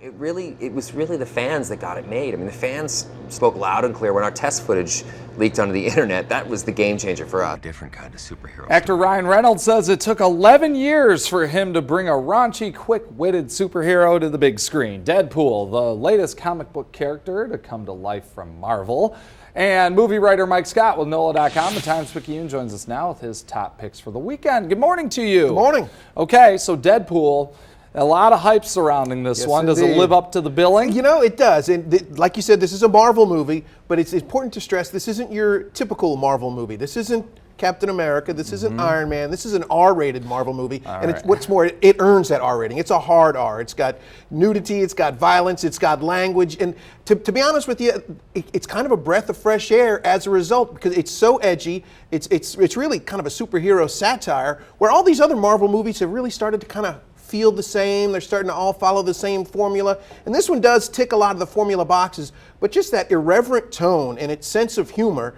It was really the fans that got it made. I mean, the fans spoke loud and clear when our test footage leaked onto the internet. That was the game changer for us. A different kind of superhero. Actor Ryan Reynolds says it took 11 years for him to bring a raunchy, quick-witted superhero to the big screen. Deadpool, the latest comic book character to come to life from Marvel. And movie writer Mike Scott with NOLA.com, the Times-Picayune, joins us now with his top picks for the weekend. Good morning to you. Good morning. Okay, so Deadpool. A lot of hype surrounding this one. Does it live up to the billing? You know, it does. And like you said, this is a Marvel movie, but it's important to stress this isn't your typical Marvel movie. This isn't Captain America. This isn't Iron Man. This is an R-rated Marvel movie. What's more, it earns that R rating. It's a hard R. It's got nudity. It's got violence. It's got language. And to be honest with you, it's kind of a breath of fresh air as a result because it's so edgy. It's really kind of a superhero satire where all these other Marvel movies have really started to kind of feel the same. They're starting to all follow the same formula. And this one does tick a lot of the formula boxes, but just that irreverent tone and its sense of humor,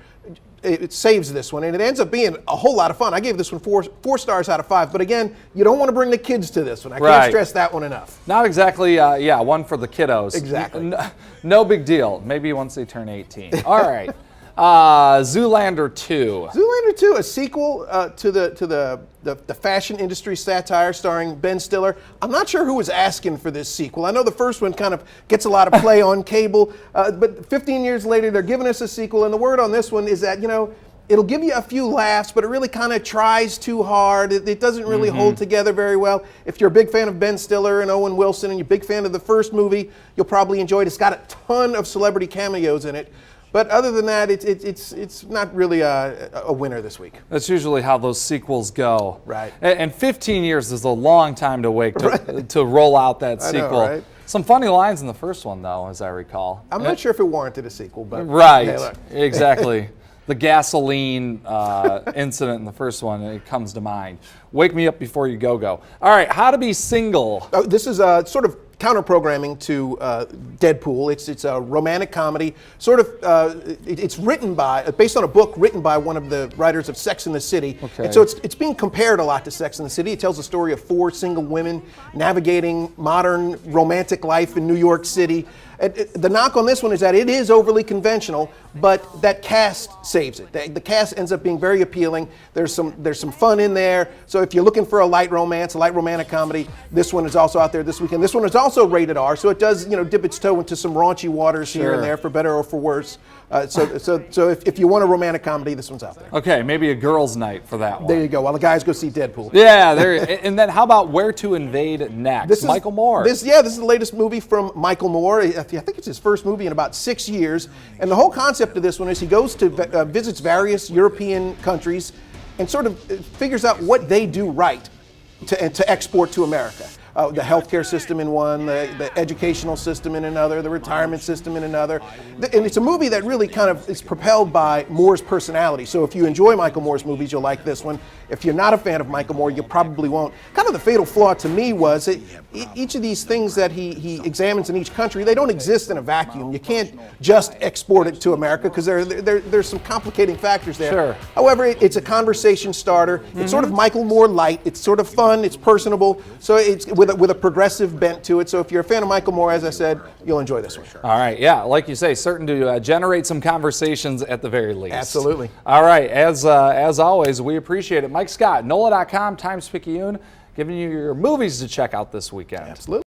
it saves this one. And it ends up being a whole lot of fun. I gave this one four stars out of 5. But again, you don't want to bring the kids to this one. I can't stress that one enough. Not exactly, one for the kiddos. Exactly. No big deal. Maybe once they turn 18. All right. Zoolander 2. Zoolander 2, a sequel to the fashion industry satire starring Ben Stiller. I'm not sure who was asking for this sequel. I know the first one kind of gets a lot of play on cable, but 15 years later they're giving us a sequel, and the word on this one is that, you know, it'll give you a few laughs, but it really kind of tries too hard. It doesn't really hold together very well. If you're a big fan of Ben Stiller and Owen Wilson and you're a big fan of the first movie, you'll probably enjoy it. It's got a ton of celebrity cameos in it. But other than that, it's not really a winner this week. That's usually how those sequels go. Right. And 15 years is a long time to wait to roll out that sequel. I know, right? Some funny lines in the first one, though, as I recall. I'm not sure if it warranted a sequel, but right, hey, look. Exactly. The gasoline incident in the first one, it comes to mind. Wake me up before you go. All right, How to Be Single. This is sort of counter-programming to Deadpool. It's a romantic comedy. Sort of, it's written based on a book written by one of the writers of Sex and the City. Okay. And so it's being compared a lot to Sex and the City. It tells the story of 4 single women navigating modern romantic life in New York City. The knock on this one is that it is overly conventional, but that cast saves it. The cast ends up being very appealing. There's some fun in there. So if you're looking for a light romance, a light romantic comedy, this one is also out there this weekend. This one is also rated R, so it does dip its toe into some raunchy waters here and there, for better or for worse. So if you want a romantic comedy, this one's out there. Okay, maybe a girl's night for that one. There you go. While the guys go see Deadpool. Yeah, and then how about Where to Invade Next? Michael Moore. This is the latest movie from Michael Moore. I think it's his first movie in about 6 years. And the whole concept of this one is he goes to visits various European countries and sort of figures out what they do right to export to America. The healthcare system in one, the educational system in another, the retirement system in another. And it's a movie that really kind of is propelled by Moore's personality. So if you enjoy Michael Moore's movies, you'll like this one. If you're not a fan of Michael Moore, you probably won't. Kind of the fatal flaw to me was that each of these things that he examines in each country, they don't exist in a vacuum. You can't just export it to America because there's some complicating factors there. Sure. However, it's a conversation starter. It's sort of Michael Moore light. It's sort of fun. It's personable. So it's with a progressive bent to it. So if you're a fan of Michael Moore, as I said, you'll enjoy this one. All right, yeah, like you say, certain to generate some conversations at the very least. Absolutely. All right, as always, we appreciate it. Mike Scott, NOLA.com, Times-Picayune, giving you your movies to check out this weekend. Absolutely.